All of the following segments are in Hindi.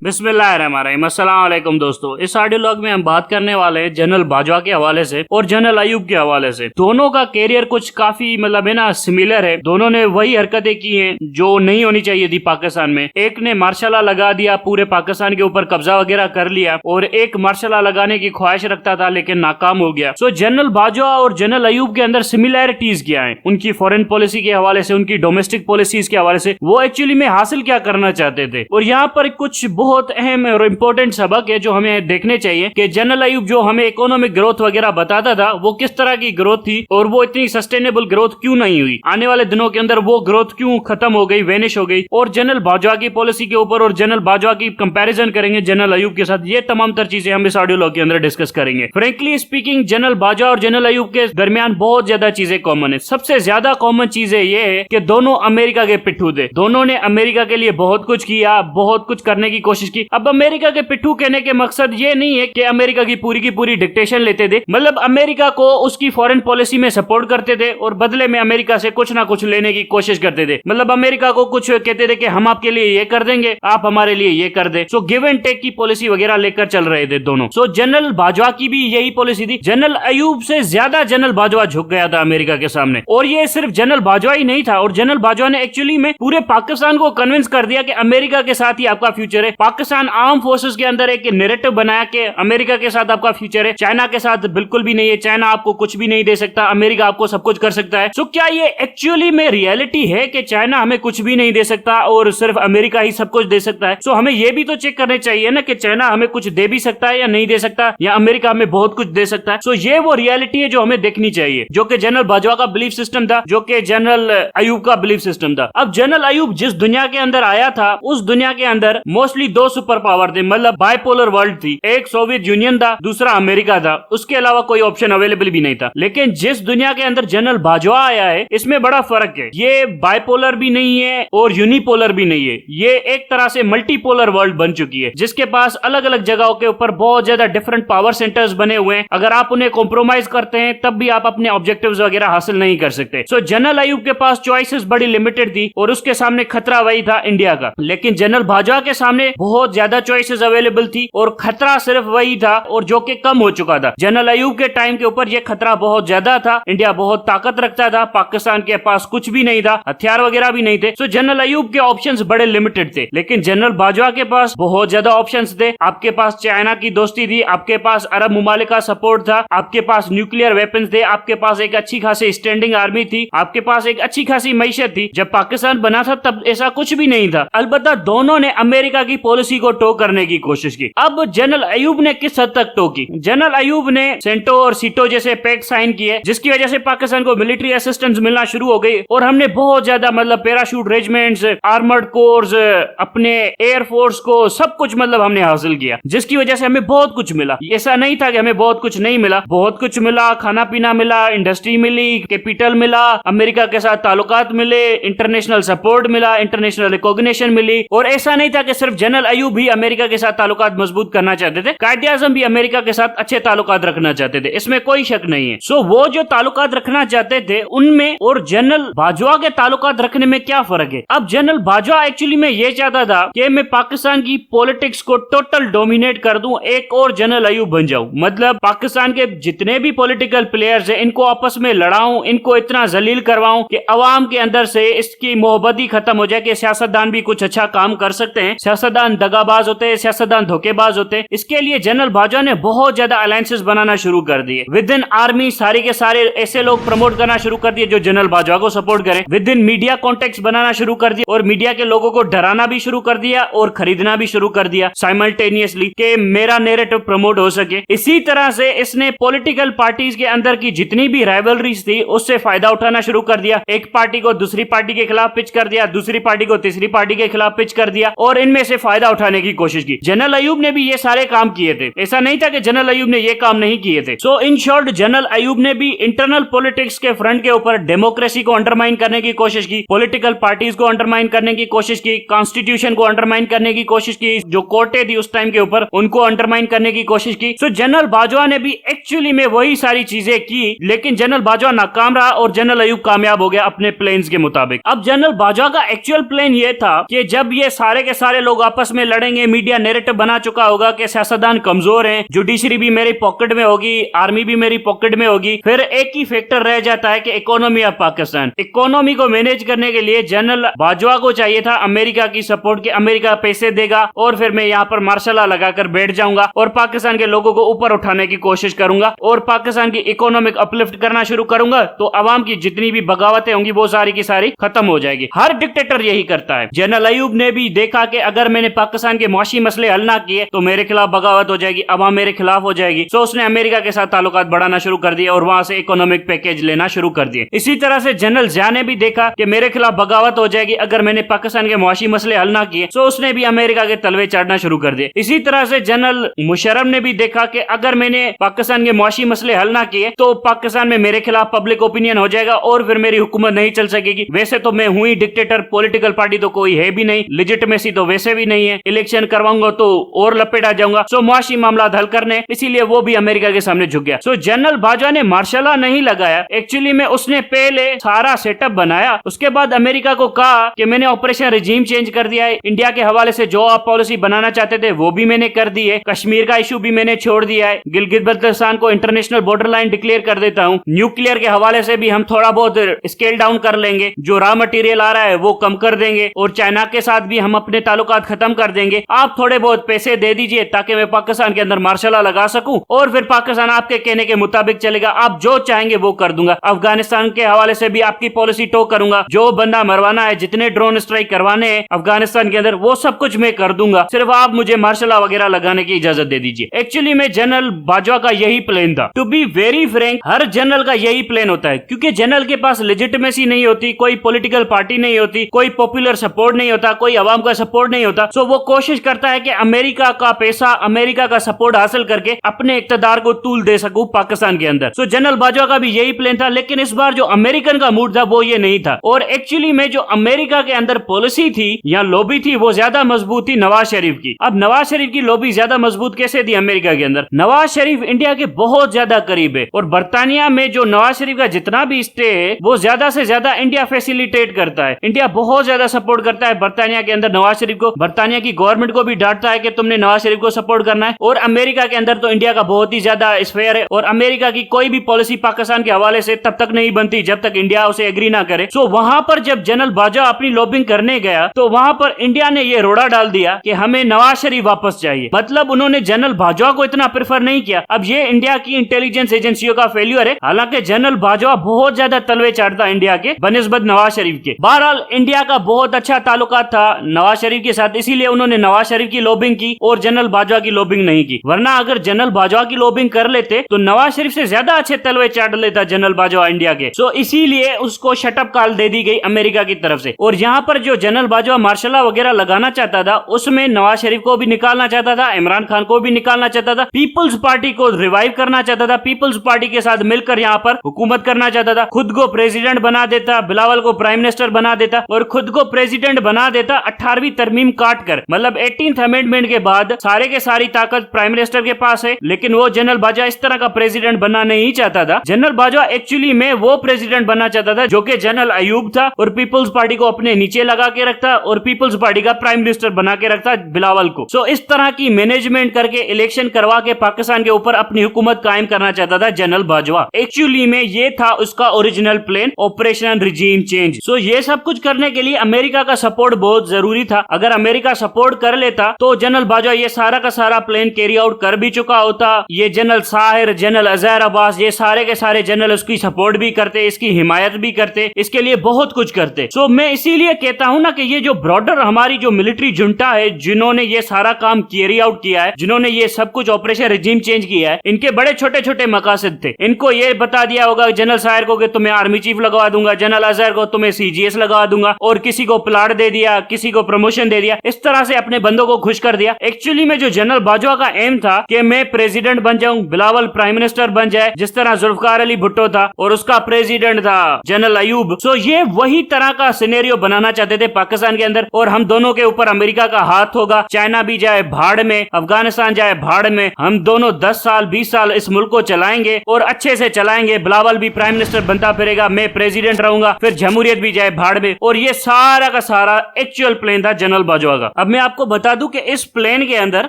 बिस्मिल्लाहिर्रहमानिर्रहीम। अस्सलाम वालेकुम दोस्तों, इस ऑडियो लॉग में हम बात करने वाले हैं जनरल बाजवा के हवाले से और जनरल अयूब के हवाले से। दोनों का कैरियर कुछ काफी मतलब है ना सिमिलर है। दोनों ने वही हरकतें की हैं जो नहीं होनी चाहिए थी पाकिस्तान में। एक ने मार्शल लॉ लगा दिया, पूरे पाकिस्तान के ऊपर कब्जा वगैरह कर लिया, और एक मार्शल लॉ लगाने की ख्वाहिश रखता था लेकिन नाकाम हो गया। सो जनरल बाजवा और जनरल अयूब के अंदर सिमिलैरिटीज क्या है, उनकी फॉरेन पॉलिसी के हवाले से, उनकी डोमेस्टिक पॉलिसीज के हवाले से, वो एक्चुअली में हासिल क्या करना चाहते थे। और यहाँ पर कुछ बहुत अहम और इम्पोर्टेंट सबक है जो हमें देखने चाहिए कि जनरल अयूब जो हमें इकोनॉमिक ग्रोथ वगैरह बताता था वो किस तरह की ग्रोथ थी और वो इतनी सस्टेनेबल ग्रोथ क्यों नहीं हुई। आने वाले दिनों के अंदर वो ग्रोथ क्यों खत्म हो गई, वेनिश हो गई। और जनरल बाजवा की पॉलिसी के ऊपर और जनरल बाजवा की कंपैरिजन करेंगे जनरल अयूब के साथ। ये तमाम तर चीजें हम इस ऑडियो लॉग के अंदर डिस्कस करेंगे। फ्रेंकली स्पीकिंग जनरल बाजवा और जनरल अयूब के दरमियान बहुत ज्यादा चीजें कॉमन है। सबसे ज्यादा कॉमन चीजें ये है कि दोनों अमेरिका के पिट्ठू थे। दोनों ने अमेरिका के लिए बहुत कुछ किया, बहुत कुछ करने की कोशिश की। अब अमेरिका के पिट्ठू कहने के मकसद ये नहीं है कि अमेरिका की पूरी डिक्टेशन लेते थे, मतलब अमेरिका को उसकी फॉरेन पॉलिसी में सपोर्ट करते थे और बदले में अमेरिका से कुछ ना कुछ लेने की कोशिश करते थे। मतलब अमेरिका को कुछ कहते थे कि हम आपके लिए ये कर देंगे, आप हमारे लिए ये कर दे। सो गिव एंड टेक की पॉलिसी वगैरह लेकर चल रहे थे दोनों। सो जनरल बाजवा की भी यही पॉलिसी थी। जनरल अयूब से ज्यादा जनरल बाजवा झुक गया था अमेरिका के सामने। और ये सिर्फ जनरल बाजवा ही नहीं था, और जनरल बाजवा ने एक्चुअली में पूरे पाकिस्तान को कन्विंस कर दिया कि अमेरिका के साथ ही आपका फ्यूचर है। पाकिस्तान आर्म फोर्सेस के अंदर एक नेरेटिव बनाया कि अमेरिका के साथ आपका फ्यूचर है, चाइना के साथ बिल्कुल भी नहीं है, चाइना आपको कुछ भी नहीं दे सकता, अमेरिका आपको सब कुछ कर सकता है। सो क्या ये एक्चुअली में रियलिटी है कि चाइना हमें कुछ भी नहीं दे सकता और सिर्फ अमेरिका ही सब कुछ दे सकता है? सो हमें ये भी तो चेक करने चाहिए ना कि चाइना हमें कुछ दे भी सकता है या नहीं दे सकता, या अमेरिका हमें बहुत कुछ दे सकता है। सो ये वो रियलिटी है जो हमें देखनी चाहिए, जो कि जनरल बाजवा का बिलीफ सिस्टम था, जो कि जनरल अयूब का बिलीफ सिस्टम था। अब जनरल अयूब जिस दुनिया के अंदर आया था उस दुनिया के अंदर मोस्टली दो सुपर पावर थे, मतलब बाइपोलर वर्ल्ड थी। एक सोवियत यूनियन था, दूसरा अमेरिका था, उसके अलावा कोई ऑप्शन अवेलेबल भी नहीं था। लेकिन जिस दुनिया के अंदर जनरल बाजवा आया है इसमें बड़ा फर्क है। ये बाइपोलर भी नहीं है और यूनिपोलर भी नहीं है, ये एक तरह से मल्टीपोलर वर्ल्ड बन चुकी है, जिसके पास अलग अलग जगहों के ऊपर बहुत ज्यादा डिफरेंट पावर सेंटर्स बने हुए हैं। अगर आप उन्हें कॉम्प्रोमाइज करते हैं तब भी आप अपने ऑब्जेक्टिव्स वगैरह हासिल नहीं कर सकते। सो जनरल अयूब के पास चॉइसेस बड़ी लिमिटेड थी और उसके सामने खतरा वही था इंडिया का। लेकिन जनरल बाजवा के सामने बहुत ज्यादा चॉइसेस अवेलेबल थी और खतरा सिर्फ वही था, और जो कि कम हो चुका था। जनरल अयूब के टाइम के ऊपर यह खतरा बहुत ज्यादा था, इंडिया बहुत ताकत रखता था, पाकिस्तान के पास कुछ भी नहीं था, हथियार वगैरह भी नहीं थे। सो जनरल अयूब के ऑप्शंस बड़े लिमिटेड थे। लेकिन जनरल बाजवा के पास बहुत ज्यादा ऑप्शंस थे। आपके पास चाइना की दोस्ती थी, आपके पास अरब मुमालिक का सपोर्ट था, आपके पास न्यूक्लियर वेपन्स थे, आपके पास एक अच्छी खासी स्टैंडिंग आर्मी थी, आपके पास एक अच्छी खासी मईशत थी। जब पाकिस्तान बना था तब ऐसा कुछ भी नहीं था। अलबत्ता दोनों ने अमेरिका की पॉलिसी को टो करने की कोशिश की। अब जनरल अयूब ने किस हद तक टो की? जनरल अयूब ने सेंटो और सीटो जैसे पैक्ट साइन किए, जिसकी वजह से पाकिस्तान को मिलिट्री असिस्टेंस मिलना शुरू हो गई और हमने बहुत ज्यादा मतलब पैराशूट रेजिमेंट्स, आर्मर्ड कोर्स, अपने एयरफोर्स को सब कुछ मतलब हमने हासिल किया, जिसकी वजह से हमें बहुत कुछ मिला। ऐसा नहीं था कि हमें बहुत कुछ नहीं मिला, बहुत कुछ मिला। खाना पीना मिला, इंडस्ट्री मिली, कैपिटल मिला, अमेरिका के साथ ताल्लुकात मिले, इंटरनेशनल सपोर्ट मिला, इंटरनेशनल रिकॉग्निशन मिली। और ऐसा नहीं था कि सिर्फ जनरल अयूब ही अमेरिका के साथ ताल्लुकात मजबूत करना चाहते थे, कायदे आज़म भी अमेरिका के साथ अच्छे ताल्लुकात रखना चाहते थे, इसमें कोई शक नहीं है। सो वो जो ताल्लुकात रखना चाहते थे उनमें और जनरल बाजवा के ताल्लुकात रखने में क्या फर्क है? अब जनरल बाजवा एक्चुअली में ये चाहता था कि मैं पाकिस्तान की पॉलिटिक्स को टोटल डोमिनेट कर दूं, एक और जनरल अयूब बन जाऊं। मतलब पाकिस्तान के जितने भी पॉलिटिकल प्लेयर्स हैं इनको आपस में लड़ाऊं, इनको इतना जलील करवाऊं कि अवाम के अंदर से इसकी मोहब्बत ही खत्म हो जाए कि सियासतदान भी कुछ अच्छा काम कर सकते हैं, सियासतदान दगाबाज होते हैं, सियासतदान धोखेबाज होते हैं। इसके लिए जनरल बाजवा ने बहुत ज्यादा अलायंसेस बनाना शुरू कर दिए। विद इन आर्मी सारे के सारे ऐसे लोग प्रमोट करना शुरू कर दिए जो जनरल बाजवा को सपोर्ट करें। विद इन मीडिया कॉन्टेक्ट बनाना शुरू कर दिया और मीडिया के लोगों को डराना भी शुरू कर दिया और खरीदना भी शुरू कर दिया साइमल्टेनियसली कि मेरा नैरेटिव प्रमोट हो सके। इसी तरह से इसने पॉलिटिकल पार्टीज के अंदर की जितनी भी राइवलरीज थी उससे फायदा उठाना शुरू कर दिया। एक पार्टी को दूसरी पार्टी के खिलाफ पिच कर दिया, दूसरी पार्टी को तीसरी पार्टी के खिलाफ पिच कर दिया और इनमें से फायदा उठाने की कोशिश की। जनरल अयूब ने भी ये सारे काम किए थे, ऐसा नहीं था कि जनरल अयूब ने ये काम नहीं किए थे। सो इन शॉर्ट जनरल अयूब ने भी इंटरनल पॉलिटिक्स के फ्रंट के ऊपर डेमोक्रेसी को अंडरमाइन करने की कोशिश की, पॉलिटिकल पार्टीज को अंडरमाइन करने की कोशिश की, कॉन्स्टिट्यूशन को अंडरमाइन करने की कोशिश की, जो कोर्टें थी उस टाइम के ऊपर उनको अंडरमाइन करने की कोशिश की। सो जनरल बाजवा ने भी एक्चुअली में वही सारी चीजें की, लेकिन जनरल बाजवा नाकाम रहा और जनरल अयूब कामयाब हो गया अपने प्लान्स के मुताबिक। अब जनरल बाजवा का एक्चुअल प्लान ये था कि जब ये सारे के सारे लोग आपस आपस में लड़ेंगे, मीडिया नैरेटिव बना चुका होगा कि सियासतदान कमजोर हैं, जुडिशरी भी मेरी पॉकेट में होगी, आर्मी भी मेरी पॉकेट में होगी। फिर एक ही फैक्टर रह जाता है कि इकोनॉमी ऑफ पाकिस्तान। इकोनॉमी को मैनेज करने के लिए जनरल बाजवा को चाहिए था अमेरिका की सपोर्ट, कि अमेरिका पैसे देगा और फिर मैं यहाँ पर मार्शल लॉ लगाकर बैठ जाऊंगा और पाकिस्तान के लोगों को ऊपर उठाने की कोशिश करूंगा और पाकिस्तान की इकोनॉमिक अपलिफ्ट करना शुरू करूंगा, तो अवाम की जितनी भी बगावतें होंगी वो सारी की सारी खत्म हो जाएगी। हर डिक्टेटर यही करता है। जनरल अयूब ने भी देखा कि अगर मैंने पाकिस्तान के मुआशी मसले हल ना किए तो मेरे खिलाफ बगावत हो जाएगी, अवाम मेरे खिलाफ हो जाएगी। तो उसने अमेरिका के साथ ताल्लुकात बढ़ाना शुरू कर दिए और वहां से इकोनॉमिक पैकेज लेना शुरू कर दिए। इसी तरह से जनरल जिया ने भी देखा कि मेरे खिलाफ बगावत हो जाएगी अगर मैंने पाकिस्तान के मुआशी मसले हल ना किए, तो उसने भी अमेरिका के तलवे चढ़ना शुरू कर दिए। इसी तरह से जनरल मुशर्रफ ने भी देखा कि अगर मैंने पाकिस्तान के मुआशी मसले हल ना किए तो पाकिस्तान में मेरे खिलाफ पब्लिक ओपिनियन हो जाएगा और फिर मेरी हुकूमत नहीं चल सकेगी। वैसे तो मैं हूं ही डिक्टेटर, पॉलिटिकल पार्टी तो कोई है भी नहीं, लेजिटिमेसी तो वैसे भी नहीं है, इलेक्शन करवाऊंगा तो और लपेटा जाऊंगा। सो मुआशी मामला हल करने, इसीलिए वो भी अमेरिका के सामने झुक गया। सो जनरल बाजवा ने मार्शल लॉ नहीं लगाया, एक्चुअली में उसने पहले सारा सेटअप बनाया, उसके बाद अमेरिका को कहा कि मैंने ऑपरेशन रिजीम चेंज कर दिया है, इंडिया के हवाले से जो आप पॉलिसी बनाना चाहते थे वो भी मैंने कर दी है, कश्मीर का इशू भी मैंने छोड़ दिया है, गिलगित बल्तिस्तान को इंटरनेशनल बॉर्डर लाइन डिक्लेयर कर देता हूँ, न्यूक्लियर के हवाले से भी हम थोड़ा बहुत स्केल डाउन कर लेंगे, जो रॉ मटेरियल आ रहा है वो कम कर देंगे और चाइना के साथ भी हम अपने ताल्लुकात खत्म कर देंगे। आप थोड़े बहुत पैसे दे दीजिए ताकि मैं पाकिस्तान के अंदर मार्शल लॉ लगा सकूं और फिर पाकिस्तान आपके कहने के मुताबिक चलेगा, आप जो चाहेंगे वो कर दूंगा। अफगानिस्तान के हवाले से भी आपकी पॉलिसी टो करूंगा, जो बंदा मरवाना है, जितने ड्रोन स्ट्राइक करवाने हैं अफगानिस्तान के अंदर वो सब कुछ मैं कर दूंगा, सिर्फ आप मुझे मार्शल लॉ वगैरह लगाने की इजाजत दे दीजिए। एक्चुअली में जनरल बाजवा का यही प्लान था। टू बी वेरी फ्रैंक, हर जनरल का यही प्लान होता है, क्योंकि जनरल के पास लेजिटिमेसी नहीं होती, कोई पॉलिटिकल पार्टी नहीं होती, कोई पॉपुलर सपोर्ट नहीं होता, कोई अवाम का सपोर्ट नहीं होता। सो वो कोशिश करता है कि अमेरिका का पैसा, अमेरिका का सपोर्ट हासिल करके अपने इक्तदार को तूल दे सकूं पाकिस्तान के अंदर। सो जनरल बाजवा का भी यही प्लान था, लेकिन इस बार जो अमेरिकन का मूड था वो ये नहीं था। और एक्चुअली में जो अमेरिका के अंदर पॉलिसी थी या लॉबी थी वो ज्यादा मजबूत थी नवाज शरीफ की। अब नवाज शरीफ की लॉबी ज्यादा मजबूत कैसे थी अमेरिका के अंदर? नवाज शरीफ इंडिया के बहुत ज्यादा करीब है और बरतानिया में जो नवाज शरीफ का जितना भी स्टे है वो ज्यादा से ज्यादा इंडिया फैसिलिटेट करता है। इंडिया बहुत ज्यादा सपोर्ट करता है बरतानिया के अंदर नवाज शरीफ को, बरतानिया की गवर्नमेंट को भी डांटता है कि तुमने नवाज शरीफ को सपोर्ट करना है। और अमेरिका के अंदर तो इंडिया का बहुत ही ज्यादा स्फेयर है और अमेरिका की कोई भी पॉलिसी पाकिस्तान के हवाले से तब तक नहीं बनती जब तक इंडिया उसे एग्री ना करे। सो वहां पर जब जनरल बाजवा अपनी लॉबिंग करने गया तो वहां पर इंडिया ने ये रोड़ा डाल दिया कि हमें नवाज शरीफ वापस चाहिए। मतलब उन्होंने जनरल बाजवा को इतना प्रेफर नहीं किया। अब ये इंडिया की इंटेलिजेंस एजेंसियों का फेल्यूर है। हालांकि जनरल बाजवा बहुत ज्यादा तलवे चाटता इंडिया के बनिस्बत नवाज शरीफ के। बहरहाल इंडिया का बहुत अच्छा ताल्लुकात था नवाज शरीफ के साथ, इसीलिए उन्होंने नवाज शरीफ की लॉबिंग की और जनरल बाजवा की लॉबिंग नहीं की। वरना अगर जनरल बाजवा की लॉबिंग कर लेते तो नवाज शरीफ से ज्यादा अच्छे तलवे चाट लेता जनरल बाजवा इंडिया के। सो इसीलिए उसको शटअप कॉल दे दी गई अमेरिका की तरफ से। और यहाँ पर जो जनरल बाजवा मार्शल लॉ वगैरह लगाना चाहता था उसमें नवाज शरीफ को भी निकालना चाहता था, इमरान खान को भी निकालना चाहता था, पीपल्स पार्टी को रिवाइव करना चाहता था, पीपल्स पार्टी के साथ मिलकर यहाँ पर हुकूमत करना चाहता था, खुद को प्रेसिडेंट बना देता, बिलावल को प्राइम मिनिस्टर बना देता और खुद को प्रेसिडेंट बना देता 18वीं तरमीम काट कर। मतलब 18th अमेंडमेंट के बाद सारे के सारी ताकत प्राइम मिनिस्टर के पास है, लेकिन वो जनरल बाजवा इस तरह का प्रेसिडेंट बनना नहीं चाहता था। जनरल बाजवा एक्चुअली में वो प्रेसिडेंट बनना चाहता था जो कि जनरल अयूब था और पीपल्स पार्टी को अपने नीचे लगा के रखता और पीपल्स पार्टी का प्राइम मिनिस्टर बना के रखता बिलावल को। सो इस तरह की मैनेजमेंट करके इलेक्शन करवा के पाकिस्तान के ऊपर अपनी हुकूमत कायम करना चाहता था जनरल बाजवा। एक्चुअली में ये था उसका original plan, operation regime change. So ये सब कुछ करने के लिए अमेरिका का सपोर्ट बहुत जरूरी था। अगर अमेरिका सपोर्ट कर लेता तो जनरल बाजवा ये सारा का सारा प्लान कैरी आउट कर भी चुका होता। ये जनरल साहिर, जनरल अजहर अब्बास, ये सारे के सारे जनरल उसकी सपोर्ट भी करते, इसकी हिमायत भी करते, इसके लिए बहुत कुछ करते। सो मैं इसीलिए कहता हूं ना कि ये जो ब्रॉडर हमारी जो मिलिट्री जुंटा है जिन्होंने ये सारा काम कैरी आउट किया है, जिन्होंने ये सब कुछ ऑपरेशन रिजीम चेंज किया है, इनके बड़े छोटे छोटे मकासद थे। इनको ये बता दिया होगा जनरल साहिर को कि तुम्हें आर्मी चीफ लगवा दूंगा, जनरल अजहर को तुम्हें सीजीएस लगवा दूंगा और किसी को प्लाट दे दिया, किसी को प्रमोशन दे दिया, इस तरह से अपने बंदों को खुश कर दिया। एक्चुअली में जो जनरल बाजवा का एम था कि मैं प्रेसिडेंट बन जाऊं, बिलावल प्राइम मिनिस्टर बन जाए, जिस तरह जुल्फकार अली भुट्टो था और उसका प्रेसिडेंट था जनरल अयूब। सो ये वही तरह का सिनेरियो बनाना चाहते थे पाकिस्तान के अंदर और हम दोनों के ऊपर अमेरिका का हाथ होगा, चाइना भी जाए भाड़ में, अफगानिस्तान जाए भाड़ में, हम दोनों 10 साल 20 साल इस मुल्क को चलाएंगे और अच्छे से चलाएंगे। बिलावल भी प्राइम मिनिस्टर बनता फिरेगा, मैं प्रेसिडेंट रहूंगा, फिर जमहूरियत भी जाए भाड़ में। और ये सारा का सारा एक्चुअल प्लान था जनरल बाजवा का। अब मैं आपको बता दूं कि इस प्लेन के अंदर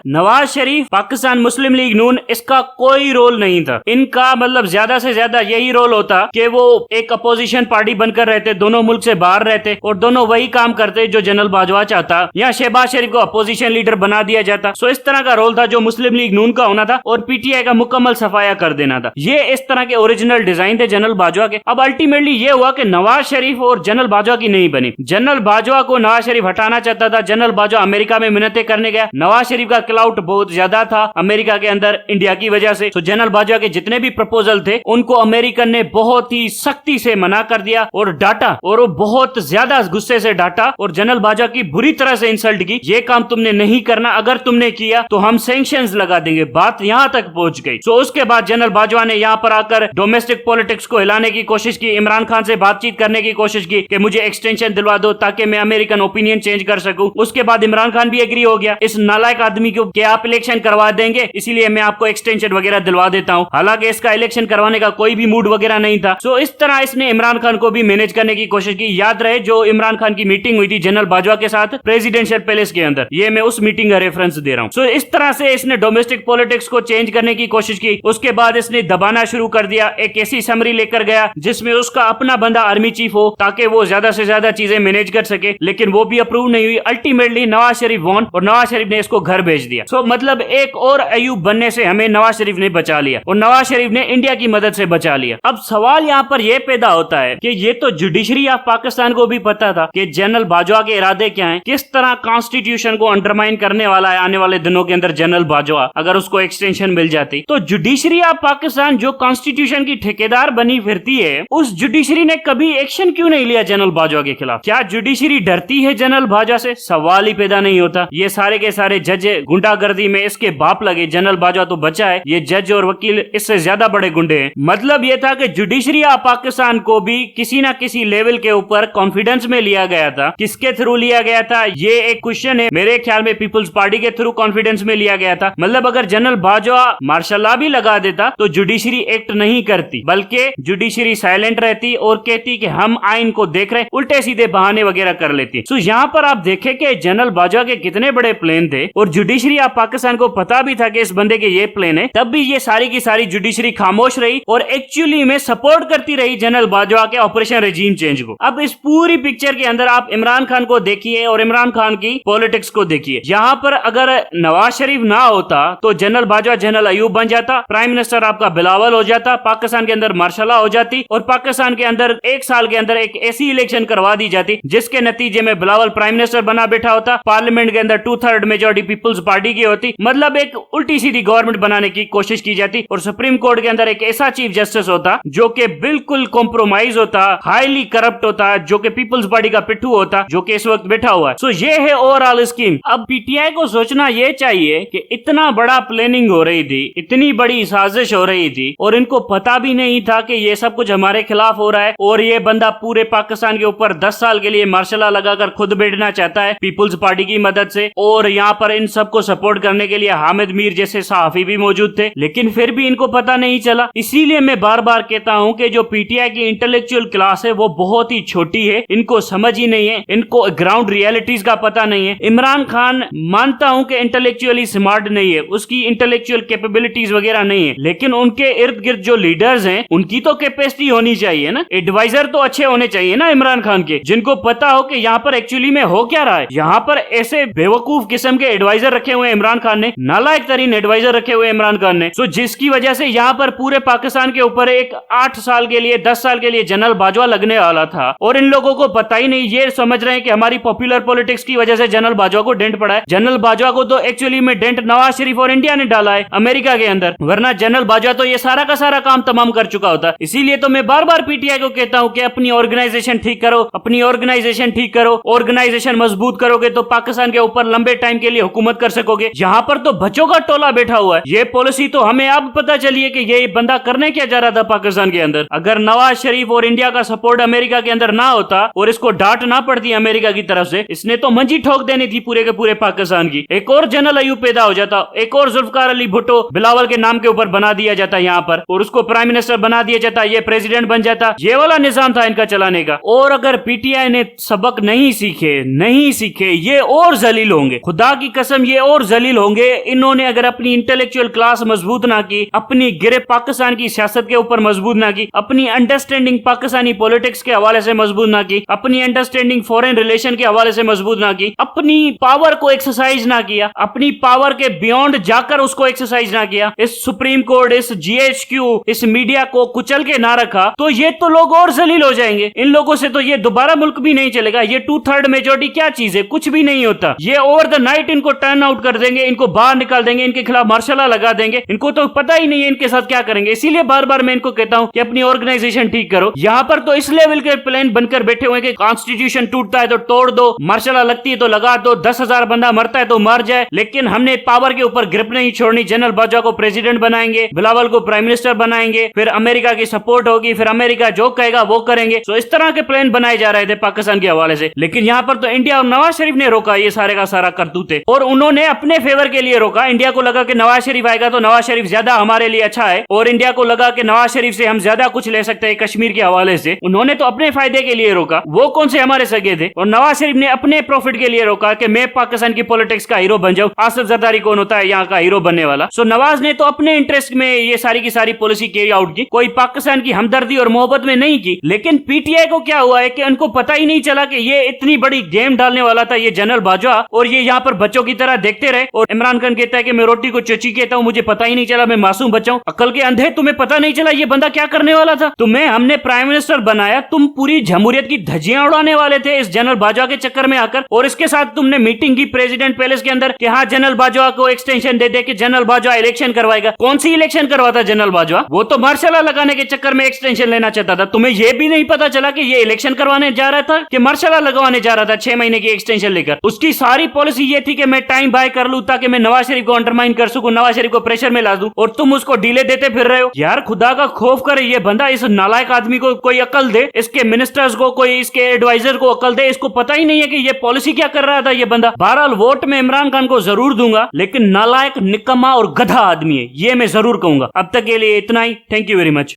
नवाज शरीफ, पाकिस्तान मुस्लिम लीग नून, इसका कोई रोल नहीं था। इनका मतलब ज्यादा से ज्यादा यही रोल होता कि वो एक अपोजिशन पार्टी बनकर रहते, दोनों मुल्क से बाहर रहते और दोनों वही काम करते जो जनरल बाजवा चाहता, या शहबाज शरीफ को अपोजिशन लीडर बना दिया जाता। सो इस तरह का रोल था जो मुस्लिम लीग नून का होना था और पीटीआई का मुकम्मल सफाया कर देना था। ये इस तरह के ओरिजिनल डिजाइन थे जनरल बाजवा के। अब अल्टीमेटली ये हुआ कि नवाज शरीफ और जनरल बाजवा की नहीं बनी। जनरल बाजवा को नवाज शरीफ हटाना चाहता था। जनरल बाजवा अमेरिका में मिन्नतें करने गया। नवाज शरीफ का क्लाउट बहुत ज्यादा था अमेरिका के अंदर इंडिया की वजह से। तो जनरल बाजवा के जितने भी प्रपोजल थे उनको अमेरिकन ने बहुत ही सख्ती से मना कर दिया और डांटा, और वो बहुत ज्यादा गुस्से से डांटा और जनरल बाजवा की बुरी तरह से इंसल्ट की। ये काम तुमने नहीं करना, अगर तुमने किया तो हम सैंक्शंस लगा देंगे। बात यहां तक पहुंच गई। तो उसके बाद जनरल बाजवा ने यहां पर आकर डोमेस्टिक पॉलिटिक्स को हिलाने की कोशिश की, इमरान खान से बातचीत करने की कोशिश की कि मुझे एक्सटेंशन दिलवा दो ताकि मैं अमेरिकन ओपिनियन चेंज कर सकूं। उसके बाद इमरान खान भी एग्री हो गया इस नालायक आदमी को कि आप इलेक्शन करवा देंगे, इसीलिए मैं आपको एक्सटेंशन वगैरह दिलवा देता हूं। हालांकि इसका इलेक्शन करवाने का कोई भी मूड वगैरह नहीं था। सो इस तरह इसने इमरान खान को भी मैनेज करने की कोशिश की। याद रहे जो इमरान खान की मीटिंग हुई थी जनरल बाजवा के साथ प्रेसिडेंशियल पैलेस के अंदर, ये मैं उस मीटिंग का रेफरेंस दे रहा हूं। सो इस तरह से इसने डोमेस्टिक पॉलिटिक्स को चेंज करने की कोशिश की। उसके बाद इसने दबाना शुरू कर दिया। एक ऐसी समरी लेकर गया जिसमें उसका अपना बंदा आर्मी चीफ हो ताकि वो ज्यादा से ज्यादा चीजें मैनेज कर सके, लेकिन वो भी अप्रूव नहीं हुई। अल्टीमेटली नवाज शरीफ वॉन और नवाज शरीफ ने इसको घर भेज दिया। सो मतलब एक और अयूब बनने से हमें नवाज शरीफ ने बचा लिया और नवाज शरीफ ने इंडिया की मदद से बचा लिया। अब सवाल यहाँ पर यह पैदा होता है कि ये तो जुडिशरी ऑफ पाकिस्तान को भी पता था कि जनरल बाजवा के इरादे क्या हैं, किस तरह कॉन्स्टिट्यूशन को अंडरमाइन करने वाला है आने वाले दिनों के अंदर जनरल बाजवा, अगर उसको एक्सटेंशन मिल जाती। तो जुडिशरी ऑफ पाकिस्तान जो कॉन्स्टिट्यूशन की ठेकेदार बनी फिरती है, उस जुडिशरी ने कभी एक्शन क्यों नहीं लिया जनरल बाजवा के खिलाफ? क्या जुडिशरी डरती है जनरल बाजवा से? सवाल ही पैदा नहीं होता। ये सारे के सारे जज गुंडागर्दी में इसके बाप लगे। जनरल बाजवा तो बचा है, ये जज और वकील इससे ज्यादा बड़े गुंडे हैं। मतलब ये था कि जुडिशरी ऑफ पाकिस्तान को भी किसी ना किसी लेवल के ऊपर कॉन्फिडेंस में लिया गया था। किसके थ्रू लिया गया था ये एक क्वेश्चन है। मेरे ख्याल में पीपुल्स पार्टी के थ्रू कॉन्फिडेंस में लिया गया था। मतलब अगर जनरल बाजवा मार्शल लॉ भी लगा देता तो जुडिशरी एक्ट नहीं करती, बल्कि जुडिशरी साइलेंट रहती और कहती कि हम आइन को देख रहे, उल्टे सीधे बहाने वगैरह कर लेती। तो यहाँ पर आप देखें कि जनरल बाजवा के कितने बड़े प्लान थे और जुडिशरी ऑफ पाकिस्तान को पता भी था कि इस बंदे के ये प्लान है, तब भी ये सारी की सारी जुडिशरी खामोश रही और एक्चुअली में सपोर्ट करती रही जनरल बाजवा के ऑपरेशन रेजीम चेंज को। अब इस पूरी पिक्चर के अंदर आप इमरान खान को देखिए और इमरान खान की पॉलिटिक्स को देखिए। यहाँ पर अगर नवाज शरीफ ना होता तो जनरल बाजवा जनरल अयूब बन जाता, प्राइम मिनिस्टर आपका बिलावल हो जाता, पाकिस्तान के अंदर मार्शल लॉ हो जाती और पाकिस्तान के अंदर एक साल के अंदर एक ऐसी इलेक्शन करवा दी जाती जिसके नतीजे में बिलावल प्राइम मिनिस्टर बना बैठा होता, पार्लियामेंट के अंदर 2/3 मेजोरिटी पीपुल्स पार्टी की होती। मतलब एक उल्टी सीधी गवर्नमेंट बनाने की कोशिश की जाती और सुप्रीम कोर्ट के अंदर एक ऐसा चीफ जस्टिस होता जो कि बिल्कुल कॉम्प्रोमाइज होता, हाईली करप्ट होता, जो कि पीपुल्स पार्टी का पिट्ठू होता, जो कि इस वक्त बैठा हुआ है। सो ये है ओवरऑल स्कीम। अब पीटीआई को सोचना ये चाहिए कि इतना बड़ा प्लानिंग हो रही थी, इतनी बड़ी साजिश हो रही थी और इनको पता भी नहीं था कि ये सब कुछ हमारे खिलाफ हो रहा है और ये बंदा पूरे पाकिस्तान के ऊपर 10 साल के लिए मार्शल लॉ लगाकर खुद बैठना चाहता है पीपुल्स पार्टी की मदद से। और यहाँ पर इन सबको सपोर्ट करने के लिए हामिद मीर जैसे सहाफी भी मौजूद थे, लेकिन फिर भी इनको पता नहीं चला। इसीलिए मैं बार बार कहता हूँ कि जो पीटीआई की इंटेलेक्चुअल क्लास है वो बहुत ही छोटी है, इनको समझ ही नहीं है, इनको ग्राउंड रियलिटीज का पता नहीं है। इमरान खान मानता हूँ कि इंटेलेक्चुअली स्मार्ट नहीं है, उसकी इंटेलेक्चुअल कैपेबिलिटीज वगैरह नहीं है, लेकिन उनके इर्द गिर्द जो लीडर्स हैं उनकी तो कैपेसिटी होनी चाहिए ना, एडवाइजर तो अच्छे होने चाहिए ना इमरान खान के, जिनको पता हो कि यहाँ पर एक्चुअली में हो क्या रहा है। यहाँ पर ऐसे बेवकूफ किस्म के एडवाइजर रखे हुए इमरान खान ने, नालायक तरीन एडवाइजर रखे हुए इमरान खान ने, सो जिसकी वजह से यहाँ पर पूरे पाकिस्तान के ऊपर एक 8 साल के लिए 10 साल के लिए जनरल बाजवा लगने वाला था और इन लोगों को पता ही नहीं। ये समझ रहे हैं कि हमारी पॉपुलर पॉलिटिक्स की वजह से जनरल बाजवा को डेंट पड़ा है। जनरल बाजवा को तो एक्चुअली में डेंट नवाज शरीफ और इंडिया ने डाला है अमेरिका के अंदर, वरना जनरल बाजवा तो ये सारा का सारा काम तमाम कर चुका होता। इसीलिए तो मैं बार बार पीटीआई को कहता हूँ कि अपनी ऑर्गेनाइजेशन ठीक करो, अपनी ऑर्गेनाइजेशन ठीक करो। ऑर्गेनाइजेशन मजबूत करोगे तो पाकिस्तान के ऊपर लंबे टाइम के लिए हुकूमत कर सकोगे। यहाँ पर तो बच्चों का टोला बैठा हुआ है। ये पॉलिसी तो हमें अब पता चली है कि ये बंदा करने क्या जा रहा था पाकिस्तान के अंदर। अगर नवाज शरीफ और इंडिया का सपोर्ट अमेरिका के अंदर ना होता और इसको डांट ना पड़ती अमेरिका की तरफ से, इसने तो मंजी ठोक देनी थी पूरे के पूरे पाकिस्तान की। एक और जनरल अयूब पैदा हो जाता, एक और जुल्फकार अली भुट्टो बिलावल के नाम के ऊपर बना दिया जाता यहाँ पर और उसको प्राइम मिनिस्टर बना दिया जाता, ये प्रेसिडेंट बन जाता। ये वाला निजाम था इनका चलाने का। और अगर पीटीआई ने सबक नहीं सीखे, ये और जलील होंगे, खुदा की कसम ये और जलील होंगे। इन्होंने अगर अपनी इंटेलेक्चुअल क्लास मजबूत ना की, अपनी गिरफ्त पाकिस्तान की सियासत के ऊपर मजबूत ना की, अपनी अंडरस्टैंडिंग पाकिस्तानी पॉलिटिक्स के हवाले से मजबूत ना की, अपनी अंडरस्टैंडिंग फॉरेन रिलेशन के हवाले से मजबूत ना की, अपनी पावर को एक्सरसाइज ना किया, अपनी पावर के बियॉन्ड जाकर उसको एक्सरसाइज ना किया, इस सुप्रीम कोर्ट, इस GHQ, इस मीडिया को कुचल के ना रखा, तो ये तो लोग और जलील हो जाएंगे। इन लोगों से तो ये दोबारा मुल्क भी नहीं चलेगा। ये 2/3 मेजोरिटी क्या चीज है, कुछ भी नहीं होता। ये ओवर द नाइट इनको टर्न आउट कर देंगे, इनको बाहर निकाल देंगे, इनके खिलाफ मार्शल लॉ लगा देंगे। इनको तो पता ही नहीं है इनके साथ क्या करेंगे। इसीलिए बार बार मैं इनको कहता हूं कि अपनी ऑर्गेनाइजेशन ठीक करो। यहाँ पर तो इस लेवल के प्लान बनकर बैठे हुए कि कॉन्स्टिट्यूशन टूटता है तो तोड़ दो, मार्शल लॉ लगती है तो लगा दो, 10,000 बंदा मरता है तो मर जाए, लेकिन हमने पावर के ऊपर ग्रिप नहीं छोड़नी। जनरल बाजवा को प्रेसिडेंट बनाएंगे, बिलावल को प्राइम मिनिस्टर बनाएंगे, फिर अमेरिका की सपोर्ट होगी, फिर अमेरिका जो कहेगा वो करेंगे। तो इस तरह के प्लान बनाए जा रहे थे पाकिस्तान के हवाले से। लेकिन यहाँ पर तो इंडिया और नवाज शरीफ ने रोका ये सारे का सारा करतूते, और उन्होंने अपने फेवर के लिए रोका। इंडिया को लगा कि नवाज शरीफ आएगा तो नवाज शरीफ ज्यादा हमारे लिए अच्छा है, और इंडिया को लगा कि नवाज शरीफ से हम ज्यादा कुछ ले सकते हैं कश्मीर के हवाले से। उन्होंने तो अपने फायदे के लिए रोका। वो कौन से हमारे सगे थे? और नवाज शरीफ ने अपने प्रॉफिट के लिए रोका कि मैं पाकिस्तान की पॉलिटिक्स का हीरो बन जाऊं। आसिफ जरदारी कौन होता है यहाँ का हीरो बनने वाला? सो नवाज ने तो अपने इंटरेस्ट में ये सारी की सारी पॉलिसी कैरी आउट की, कोई पाकिस्तान की हमदर्दी और मोहब्बत में नहीं की। लेकिन पीटीआई को क्या हुआ है कि उनको पता ही नहीं चला कि ये इतनी बड़ी गेम डालने वाला था ये जनरल बाजवा, और ये यहाँ पर बच्चों की तरह देखते रहे। और इमरान खान कहता है कि मैं रोटी को चची कहता हूँ, मुझे पता ही नहीं चला, मैं मासूम बच्चा हूं। अकल के अंधे, तुम्हें पता नहीं चला ये बंदा क्या करने वाला था? तुम्हें हमने प्राइम मिनिस्टर बनाया, तुम पूरी जमहूरियत की धज्जियां उड़ाने वाले थे इस जनरल बाजवा के चक्कर में आकर, और इसके साथ तुमने मीटिंग की प्रेसिडेंट पैलेस के अंदर कि हाँ जनरल बाजवा को एक्सटेंशन दे दे कि जनरल बाजवा इलेक्शन करवाएगा। कौन सी इलेक्शन करवाता जनरल बाजवा? वो तो मार्शल लॉ लगाने के चक्कर में एक्सटेंशन लेना चाहता था। तुम्हें यह भी नहीं पता चला कि ये इलेक्शन करवाने जा रहा था कि मार्शल लॉ लगवाने जा रहा था 6 महीने की एक्सटेंशन लेकर? उसकी सारी पॉलिसी ये थी कि मैं टाइम बाय कर लूं ताकि मैं नवाज शरीफ को अंडरमाइन कर सकूं, नवाज शरीफ को प्रेशर में ला दूं, और तुम उसको डीले देते फिर रहे हो। यार खुदा का खौफ करे ये बंदा, इस नालायक आदमी को कोई अकल दे, इसके मिनिस्टर्स को, कोई इसके एडवाइजर को अकल दे। इसको पता ही नहीं है कि ये पॉलिसी क्या कर रहा था ये बंदा। बहरहाल वोट में इमरान खान को जरूर दूंगा, लेकिन नालायक, निकम्मा और गधा आदमी है, ये मैं जरूर कहूंगा। अब तक के लिए इतना ही। Thank you very much.